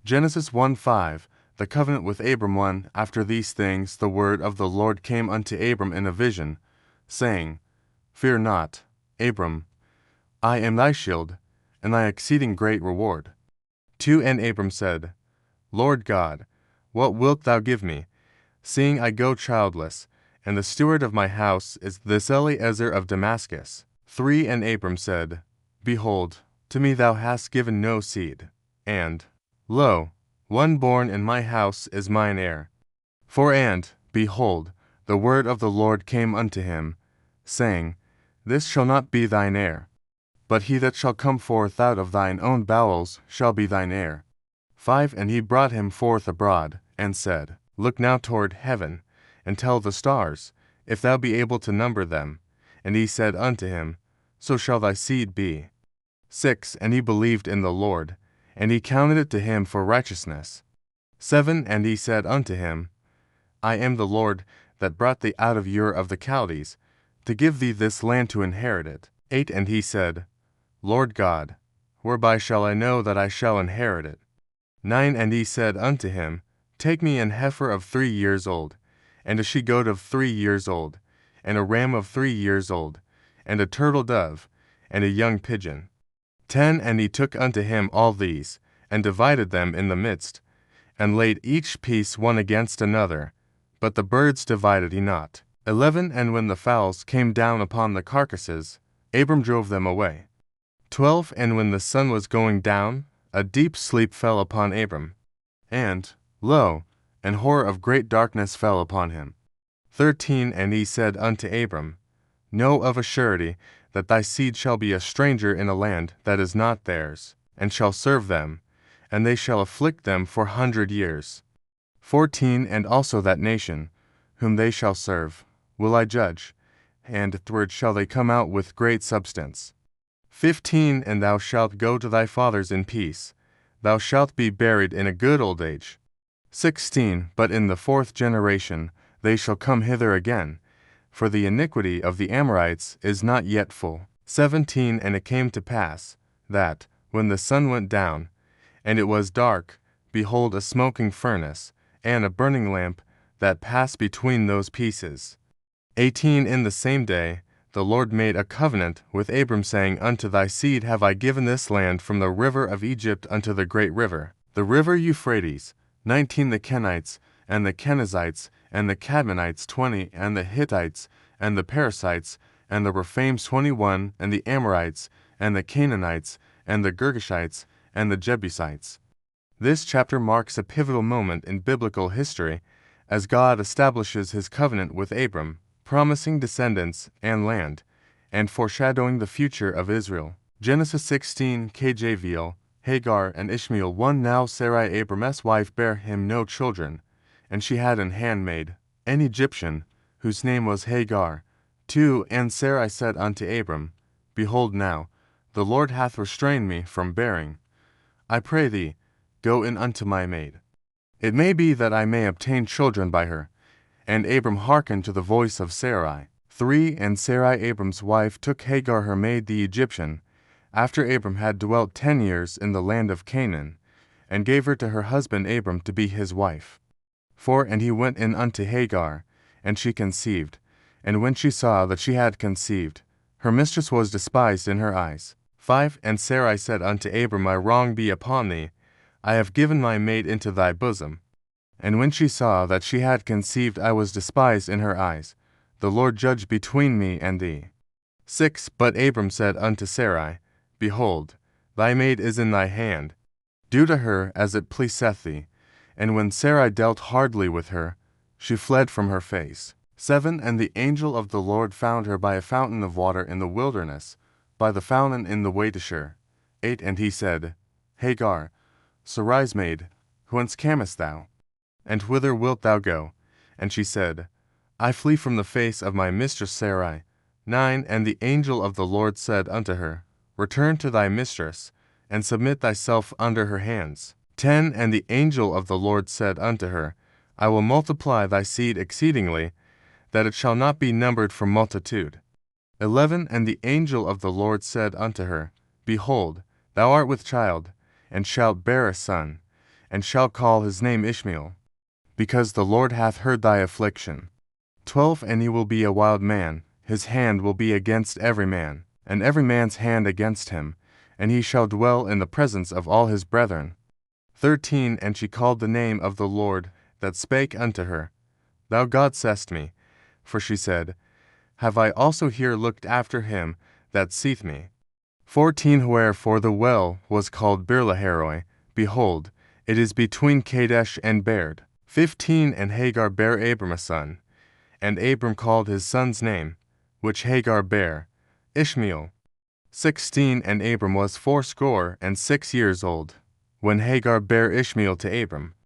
Genesis 1:5. The covenant with Abram. 1. After these things the word of the Lord came unto Abram in a vision, saying, Fear not, Abram, I am thy shield, and thy exceeding great reward. 2. And Abram said, Lord God, what wilt thou give me, seeing I go childless, and the steward of my house is this Eliezer of Damascus? 3. And Abram said, Behold, to me thou hast given no seed, and, lo, one born in my house is mine heir. 4. And, behold, the word of the Lord came unto him, saying, This shall not be thine heir, but he that shall come forth out of thine own bowels shall be thine heir. 5. And he brought him forth abroad, and said, Look now toward heaven, and tell the stars, if thou be able to number them. And he said unto him, So shall thy seed be. 6. And he believed in the Lord, and he counted it to him for righteousness. 7. And he said unto him, I am the Lord that brought thee out of Ur of the Chaldees, to give thee this land to inherit it. 8. And he said, Lord God, whereby shall I know that I shall inherit it? 9. And he said unto him, Take me an heifer of 3 years old, and a she-goat of 3 years old, and a ram of 3 years old, and a turtle dove, and a young pigeon. 10. And he took unto him all these, and divided them in the midst, and laid each piece one against another, but the birds divided he not. 11. And when the fowls came down upon the carcasses, Abram drove them away. 12. And when the sun was going down, a deep sleep fell upon Abram, and, lo, an horror of great darkness fell upon him. 13. And he said unto Abram, Know of a surety that thy seed shall be a stranger in a land that is not theirs, and shall serve them, and they shall afflict them 400 years. 14. And also that nation, whom they shall serve, will I judge, and afterward shall they come out with great substance. 15. And thou shalt go to thy fathers in peace. Thou shalt be buried in a good old age. 16. But in the 4th generation they shall come hither again, for the iniquity of the Amorites is not yet full. 17. And it came to pass, that, when the sun went down, and it was dark, behold a smoking furnace, and a burning lamp, that passed between those pieces. 18. In the same day the Lord made a covenant with Abram, saying, Unto thy seed have I given this land from the river of Egypt unto the great river, the river Euphrates. 19. The Kenites, and the Kenizzites, and the Cadmonites 20, and the Hittites, and the Perizzites, and the Rephaims 21, and the Amorites, and the Canaanites, and the Girgashites, and the Jebusites. This chapter marks a pivotal moment in biblical history, as God establishes his covenant with Abram, promising descendants and land, and foreshadowing the future of Israel. Genesis 16 KJVL, Hagar and Ishmael. 1. Now Sarai Abram's wife bare him no children, and she had an handmaid, an Egyptian, whose name was Hagar. 2. And Sarai said unto Abram, Behold now, the Lord hath restrained me from bearing. I pray thee, go in unto my maid. It may be that I may obtain children by her. And Abram hearkened to the voice of Sarai. 3. And Sarai Abram's wife took Hagar her maid the Egyptian, after Abram had dwelt 10 years in the land of Canaan, and gave her to her husband Abram to be his wife. 4. And he went in unto Hagar, and she conceived. And when she saw that she had conceived, her mistress was despised in her eyes. 5. And Sarai said unto Abram, My wrong be upon thee, I have given my maid into thy bosom. And when she saw that she had conceived, I was despised in her eyes. The Lord judge between me and thee. 6. But Abram said unto Sarai, Behold, thy maid is in thy hand. Do to her as it pleaseth thee. And when Sarai dealt hardly with her, she fled from her face. 7. And the angel of the Lord found her by a fountain of water in the wilderness, by the fountain in the way to Shur. 8. And he said, Hagar, Sarai's maid, whence camest thou? And whither wilt thou go? And she said, I flee from the face of my mistress Sarai. 9. And the angel of the Lord said unto her, Return to thy mistress, and submit thyself under her hands. 10. And the angel of the Lord said unto her, I will multiply thy seed exceedingly, that it shall not be numbered for multitude. 11. And the angel of the Lord said unto her, Behold, thou art with child, and shalt bear a son, and shall call his name Ishmael, because the Lord hath heard thy affliction. 12 And he will be a wild man, his hand will be against every man, and every man's hand against him, and he shall dwell in the presence of all his brethren. 13 And she called the name of the Lord that spake unto her, Thou God seest me. For she said, Have I also here looked after him that seeth me? 14 Wherefore the well was called Beer-lahai-roi. Behold, it is between Kadesh and Bered. 15 And Hagar bare Abram a son, and Abram called his son's name, which Hagar bare, Ishmael. 16 And Abram was 86 years old, when Hagar bare Ishmael to Abram.